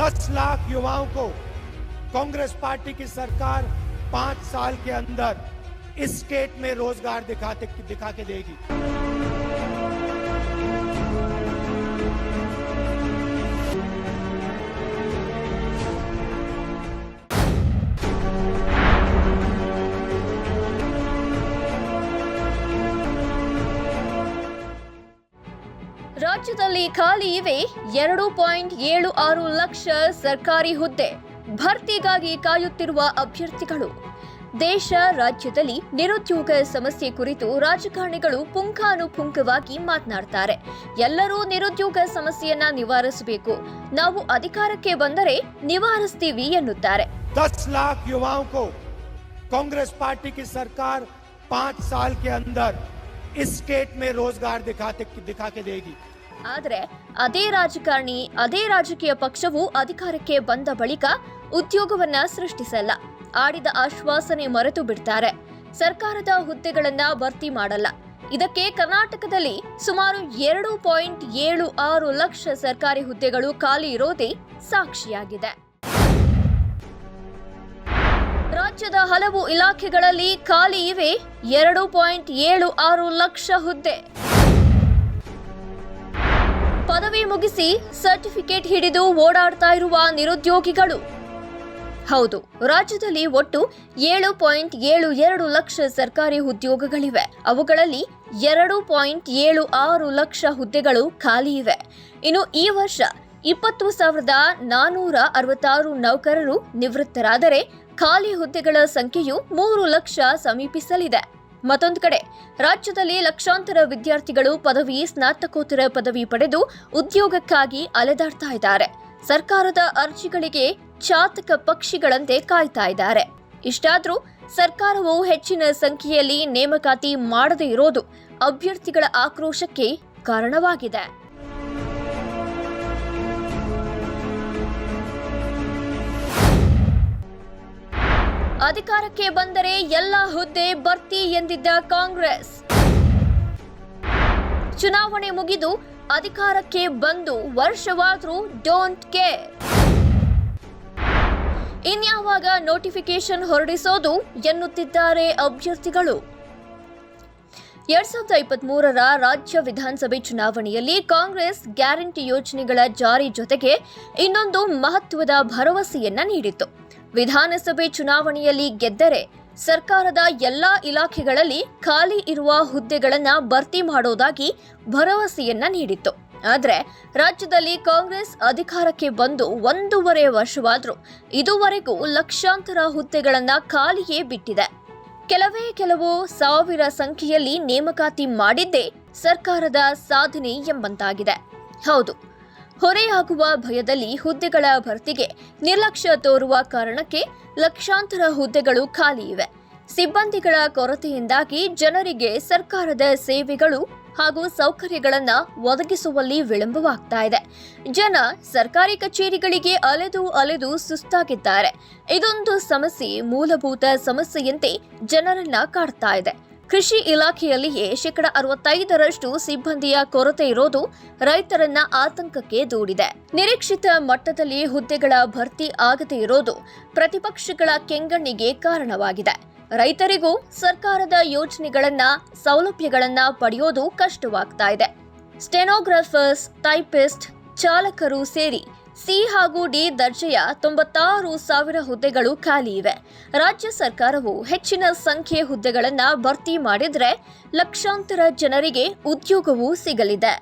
10 लाख युवाओं को कांग्रेस पार्टी की सरकार 5 साल के अंदर इस स्टेट में रोजगार दिखा के देगी। ರಾಜ್ಯದಲ್ಲಿ ಖಾಲಿ ಇವೆ 2.76 ಲಕ್ಷ ಸರ್ಕಾರಿ ಹುದ್ದೆ. ಭರ್ತಿಗಾಗಿ ಕಾಯುತ್ತಿರುವ ಅಭ್ಯರ್ಥಿಗಳು. ದೇಶ ರಾಜ್ಯದಲ್ಲಿ ನಿರುದ್ಯೋಗ ಸಮಸ್ಯೆ ಕುರಿತು ರಾಜಕಾರಣಿಗಳು ಪುಂಖಾನುಪುಂಖವಾಗಿ ಮಾತನಾಡ್ತಾರೆ. ಎಲ್ಲರೂ ನಿರುದ್ಯೋಗ ಸಮಸ್ಯೆಯನ್ನ ನಿವಾರಿಸಬೇಕು, ನಾವು ಅಧಿಕಾರಕ್ಕೆ ಬಂದರೆ ನಿವಾರಿಸ್ತೀವಿ ಎನ್ನುತ್ತಾರೆ. 10 लाख युवाओं को कांग्रेस पार्टी की सरकार 5 साल के अंदर इस स्टेट में रोजगार दिखा के देगी। ಆದರೆ ಅದೇ ರಾಜಕಾರಣಿ, ಅದೇ ರಾಜಕೀಯ ಪಕ್ಷವು ಅಧಿಕಾರಕ್ಕೆ ಬಂದ ಬಳಿಕ ಉದ್ಯೋಗವನ್ನ ಸೃಷ್ಟಿಸಲ್ಲ. ಆಡಿದ ಆಶ್ವಾಸನೆ ಮರೆತು ಬಿಡ್ತಾರೆ. ಸರ್ಕಾರದ ಹುದ್ದೆಗಳನ್ನ ಭರ್ತಿ ಮಾಡಲ್ಲ. ಇದಕ್ಕೆ ಕರ್ನಾಟಕದಲ್ಲಿ ಸುಮಾರು 2.76 ಲಕ್ಷ ಸರ್ಕಾರಿ ಹುದ್ದೆಗಳು ಖಾಲಿ ಇರೋದೇ ಸಾಕ್ಷಿಯಾಗಿದೆ. ರಾಜ್ಯದ ಹಲವು ಇಲಾಖೆಗಳಲ್ಲಿ ಖಾಲಿ ಇವೆ 2.76 ಲಕ್ಷ ಹುದ್ದೆ. ಪದವಿ ಮುಗಿಸಿ ಸರ್ಟಿಫಿಕೇಟ್ ಹಿಡಿದು ಓಡಾಡ್ತಾ ಇರುವ ನಿರುದ್ಯೋಗಿಗಳು. ಹೌದು, ರಾಜ್ಯದಲ್ಲಿ ಒಟ್ಟು 7.72 ಲಕ್ಷ ಸರ್ಕಾರಿ ಉದ್ಯೋಗಗಳಿವೆ. ಅವುಗಳಲ್ಲಿ 2.76 ಲಕ್ಷ ಹುದ್ದೆಗಳು ಖಾಲಿ ಇವೆ. ಇನ್ನು ಈ ವರ್ಷ 20,466 ನೌಕರರು ನಿವೃತ್ತರಾದರೆ ಖಾಲಿ ಹುದ್ದೆಗಳ ಸಂಖ್ಯೆಯು 3 ಲಕ್ಷ ಸಮೀಪಿಸಲಿದೆ. ಮತ್ತೊಂದು ಕಡೆ ರಾಜ್ಯದಲ್ಲಿ ಲಕ್ಷಾಂತರ ವಿದ್ಯಾರ್ಥಿಗಳು ಪದವಿ, ಸ್ನಾತಕೋತ್ತರ ಪದವಿ ಪಡೆದು ಉದ್ಯೋಗಕ್ಕಾಗಿ ಅಲೆದಾಡ್ತಾ ಇದ್ದಾರೆ. ಸರ್ಕಾರದ ಅರ್ಜಿಗಳಿಗೆ ಚಾತಕ ಪಕ್ಷಿಗಳಂತೆ ಕಾಯ್ತಾ ಇದ್ದಾರೆ. ಇಷ್ಟಾದ್ರೂ ಸರ್ಕಾರವು ಹೆಚ್ಚಿನ ಸಂಖ್ಯೆಯಲ್ಲಿ ನೇಮಕಾತಿ ಮಾಡದೇ ಇರೋದು ಅಭ್ಯರ್ಥಿಗಳ ಆಕ್ರೋಶಕ್ಕೆ ಕಾರಣವಾಗಿದೆ. ಅಧಿಕಾರಕ್ಕೆ ಬಂದರೆ ಎಲ್ಲ ಹುದ್ದೆ ಭರ್ತಿ ಎಂದಿದ್ದ ಕಾಂಗ್ರೆಸ್, ಚುನಾವಣೆ ಮುಗಿದು ಅಧಿಕಾರಕ್ಕೆ ಬಂದು ವರ್ಷವಾದ್ರೂ ಡೋಂಟ್ ಕೇರ್. ಇನ್ಯಾವಾಗ ನೋಟಿಫಿಕೇಶನ್ ಹೊರಡಿಸೋದು ಎನ್ನುತ್ತಿದ್ದಾರೆ ಅಭ್ಯರ್ಥಿಗಳು. 2023ರ ರಾಜ್ಯ ವಿಧಾನಸಭೆ ಚುನಾವಣೆಯಲ್ಲಿ ಕಾಂಗ್ರೆಸ್ ಗ್ಯಾರಂಟಿ ಯೋಜನೆಗಳ ಜಾರಿ ಜೊತೆಗೆ ಇನ್ನೊಂದು ಮಹತ್ವದ ಭರವಸೆಯನ್ನ ನೀಡಿತ್ತು. ವಿಧಾನಸಭೆ ಚುನಾವಣೆಯಲ್ಲಿ ಗೆದ್ದರೆ ಸರ್ಕಾರದ ಎಲ್ಲಾ ಇಲಾಖೆಗಳಲ್ಲಿ ಖಾಲಿ ಇರುವ ಹುದ್ದೆಗಳನ್ನು ಭರ್ತಿ ಮಾಡೋದಾಗಿ ಭರವಸೆಯನ್ನ ನೀಡಿತ್ತು. ಆದರೆ ರಾಜ್ಯದಲ್ಲಿ ಕಾಂಗ್ರೆಸ್ ಅಧಿಕಾರಕ್ಕೆ ಬಂದು 1.5 ವರ್ಷವಾದರೂ ಇದುವರೆಗೂ ಲಕ್ಷಾಂತರ ಹುದ್ದೆಗಳನ್ನು ಖಾಲಿಯೇ ಬಿಟ್ಟಿದೆ. ಕೆಲವು ಸಾವಿರ ಸಂಖ್ಯೆಯಲ್ಲಿ ನೇಮಕಾತಿ ಮಾಡಿದ್ದೇ ಸರ್ಕಾರದ ಸಾಧನೆ ಎಂಬಂತಾಗಿದೆ. ಹೌದು, ಹೊರೆಯಾಗುವ ಭಯದಲ್ಲಿ ಹುದ್ದೆಗಳ ಭರ್ತಿಗೆ ನಿರ್ಲಕ್ಷ್ಯ ತೋರುವ ಕಾರಣಕ್ಕೆ ಲಕ್ಷಾಂತರ ಹುದ್ದೆಗಳು ಖಾಲಿ ಇವೆ. ಸಿಬ್ಬಂದಿಗಳ ಕೊರತೆಯಿಂದಾಗಿ ಜನರಿಗೆ ಸರ್ಕಾರದ ಸೇವೆಗಳು ಹಾಗೂ ಸೌಕರ್ಯಗಳನ್ನು ಒದಗಿಸುವಲ್ಲಿ ವಿಳಂಬವಾಗ್ತಾ ಇದೆ. ಜನ ಸರ್ಕಾರಿ ಕಚೇರಿಗಳಿಗೆ ಅಲೆದು ಸುಸ್ತಾಗಿದ್ದಾರೆ. ಇದೊಂದು ಸಮಸ್ಯೆ ಮೂಲಭೂತ ಸಮಸ್ಯೆಯಂತೆ ಜನರನ್ನ ಕಾಡ್ತಾ ಇದೆ. ಕೃಷಿ ಇಲಾಖೆಯಲ್ಲಿಯೇ 65% ಸಿಬ್ಬಂದಿಯ ಕೊರತೆ ಇರೋದು ರೈತರನ್ನ ಆತಂಕಕ್ಕೆ ದೂಡಿದೆ. ನಿರೀಕ್ಷಿತ ಮಟ್ಟದಲ್ಲಿ ಹುದ್ದೆಗಳ ಭರ್ತಿ ಆಗದೇ ಇರೋದು ಪ್ರತಿಪಕ್ಷಗಳ ಕೆಂಗಣ್ಣಿಗೆ ಕಾರಣವಾಗಿದೆ. ರೈತರಿಗೂ ಸರ್ಕಾರದ ಯೋಜನೆಗಳನ್ನ, ಸೌಲಭ್ಯಗಳನ್ನ ಪಡೆಯೋದು ಕಷ್ಟವಾಗ್ತಾ ಇದೆ. ಸ್ಟೆನೋಗ್ರಾಫರ್ಸ್, ಟೈಪಿಸ್ಟ್, ಚಾಲಕರು ಸೇರಿ ಸಿ ಹಾಗೂ ಡಿ ದರ್ಜೆಯ 96,000 ಹುದ್ದೆಗಳು ಖಾಲಿ ಇವೆ. ರಾಜ್ಯ ಸರ್ಕಾರವು ಹೆಚ್ಚಿನ ಸಂಖ್ಯೆಯ ಹುದ್ದೆಗಳನ್ನು ಭರ್ತಿ ಮಾಡಿದರೆ ಲಕ್ಷಾಂತರ ಜನರಿಗೆ ಉದ್ಯೋಗವೂ ಸಿಗಲಿದೆ.